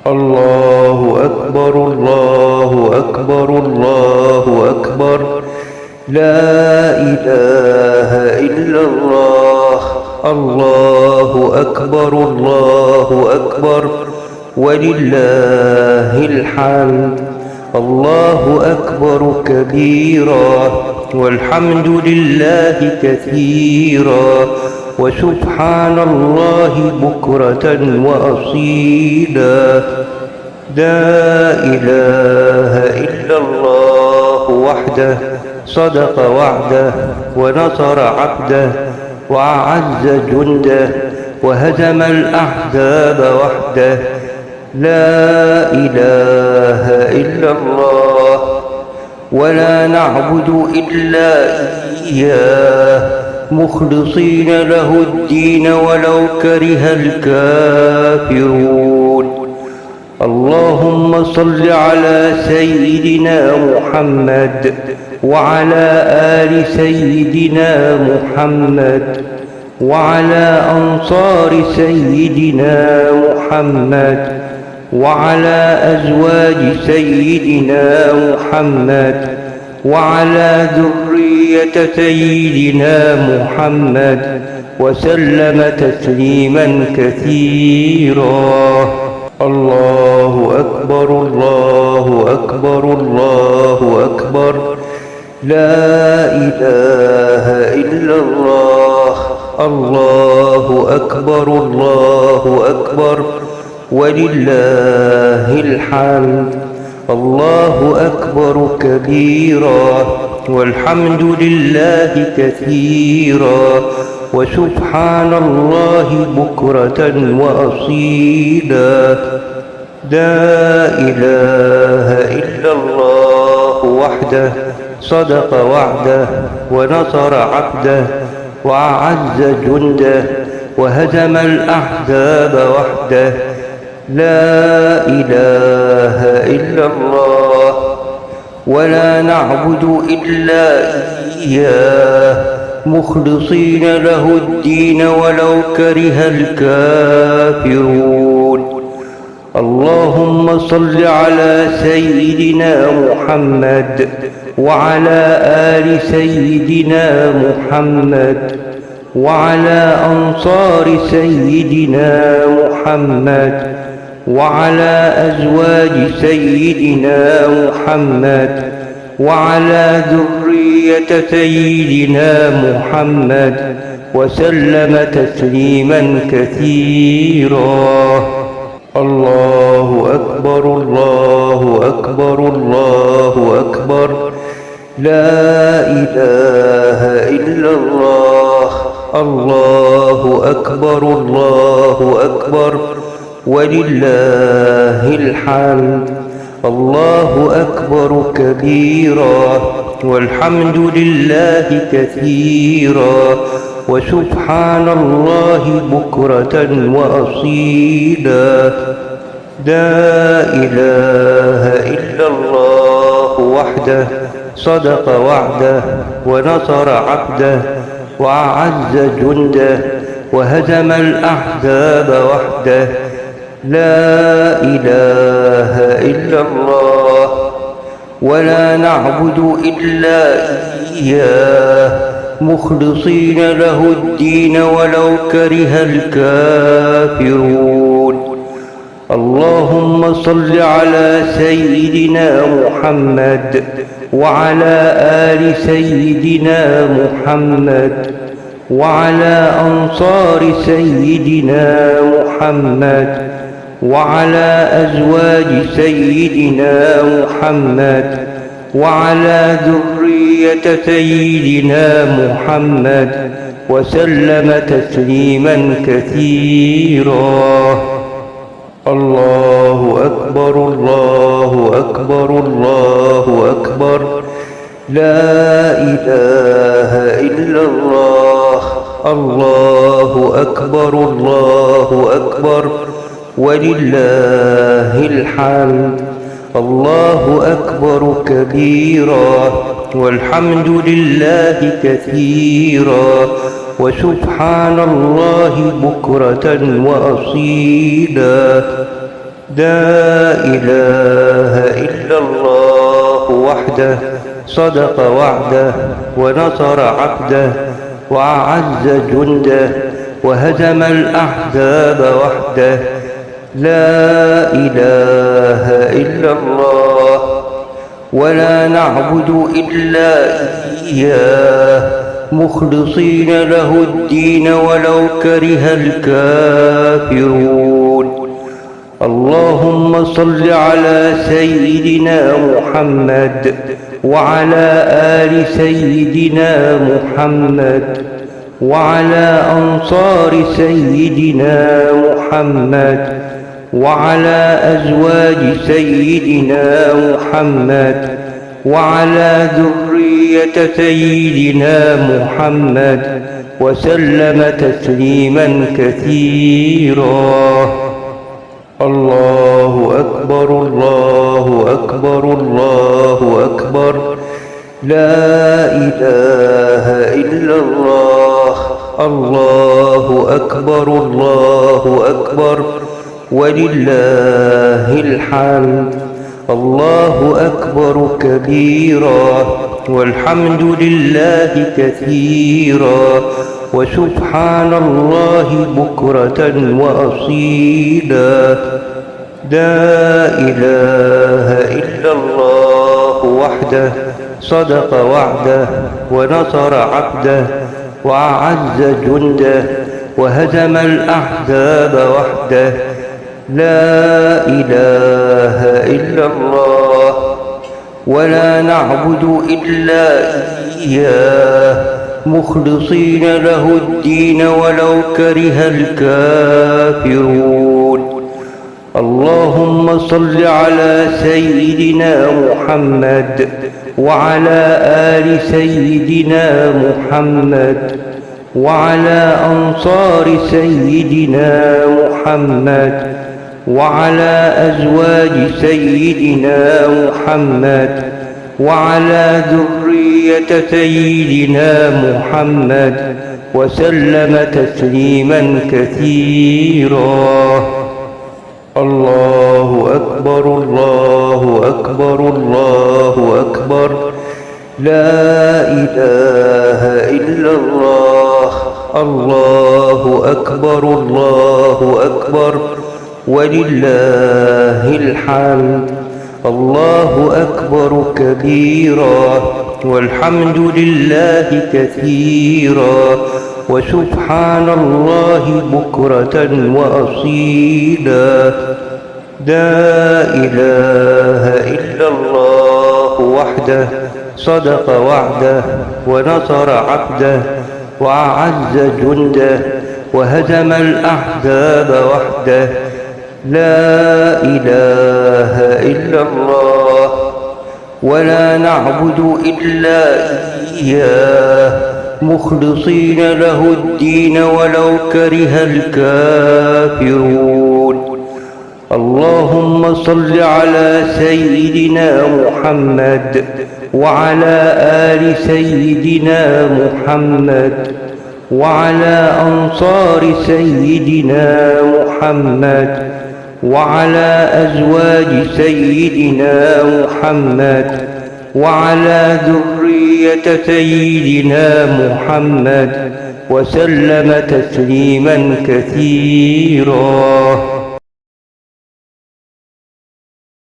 الله أكبر الله أكبر الله أكبر. لا إله إلا الله. الله أكبر الله أكبر ولله الحمد. الله أكبر كبيرا والحمد لله كثيرا وسبحان الله بكرة وأصيلا. لا إله إلا الله وحده صدق وعده ونصر عبده وأعز جنده وهزم الأحزاب وحده. لا إله إلا الله ولا نعبد إلا إياه مخلصين له الدين ولو كره الكافرون. اللهم صل على سيدنا محمد وعلى آل سيدنا محمد وعلى أنصار سيدنا محمد وعلى أزواج سيدنا محمد وعلى ذرية سيدنا محمد وسلم تسليما كثيرا. الله أكبر الله أكبر الله أكبر. لا إله إلا الله. الله أكبر الله أكبر ولله الحمد. الله أكبر كبيرا والحمد لله كثيرا وسبحان الله بكرة وأصيلا. لا إله إلا الله وحده صدق وعده ونصر عبده وأعز جنده وهزم الأحزاب وحده. لا إله إلا الله ولا نعبد إلا إياه مخلصين له الدين ولو كره الكافرون. اللهم صل على سيدنا محمد وعلى آل سيدنا محمد وعلى أنصار سيدنا محمد وعلى أزواج سيدنا محمد وعلى ذرية سيدنا محمد وسلم تسليما كثيرا. الله أكبر الله أكبر الله أكبر. لا إله إلا الله. الله أكبر الله أكبر ولله الحمد. الله أكبر كبيرا والحمد لله كثيرا وسبحان الله بكرة وأصيلا. لا إله إلا الله وحده صدق وعده ونصر عبده وأعز جنده وهزم الأحزاب وحده. لا إله إلا الله ولا نعبد إلا إياه مخلصين له الدين ولو كره الكافرون. اللهم صل على سيدنا محمد وعلى آل سيدنا محمد وعلى أنصار سيدنا محمد وعلى أزواج سيدنا محمد وعلى ذرية سيدنا محمد وسلم تسليما كثيرا. الله أكبر الله أكبر الله أكبر. لا إله إلا الله. الله أكبر الله أكبر ولله الحمد. الله أكبر كبيرا والحمد لله كثيرا وسبحان الله بكرة وأصيلا. لا إله إلا الله وحده صدق وعده ونصر عبده وأعز جنده وهزم الأحزاب وحده. لا إله إلا الله ولا نعبد إلا إياه مخلصين له الدين ولو كره الكافرون. اللهم صل على سيدنا محمد وعلى آل سيدنا محمد وعلى أنصار سيدنا محمد وعلى أزواج سيدنا محمد وعلى ذرية سيدنا محمد وسلم تسليما كثيرا. الله أكبر الله أكبر الله أكبر. لا إله إلا الله. الله أكبر الله أكبر ولله الحمد. الله أكبر كبيرا والحمد لله كثيرا وسبحان الله بكرة وأصيلا. لا إله إلا الله وحده صدق وعده ونصر عبده وأعز جنده وهزم الأحزاب وحده. لا إله إلا الله ولا نعبد إلا إياه مخلصين له الدين ولو كره الكافرون. اللهم صل على سيدنا محمد وعلى آل سيدنا محمد وعلى أنصار سيدنا محمد وعلى أزواج سيدنا محمد وعلى ذرية سيدنا محمد وسلم تسليما كثيرا. الله أكبر الله أكبر الله أكبر. لا إله إلا الله. الله أكبر الله أكبر ولله الحمد. الله أكبر كبيرا والحمد لله كثيرا وسبحان الله بكرة وأصيلا. لا إله إلا الله وحده صدق وعده ونصر عبده وأعز جنده وهزم الأحزاب وحده. لا إله إلا الله ولا نعبد إلا إياه مخلصين له الدين ولو كره الكافرون. اللهم صل على سيدنا محمد وعلى آل سيدنا محمد وعلى أنصار سيدنا محمد وعلى أزواج سيدنا محمد وعلى ذرية سيدنا محمد وسلم تسليما كثيرا.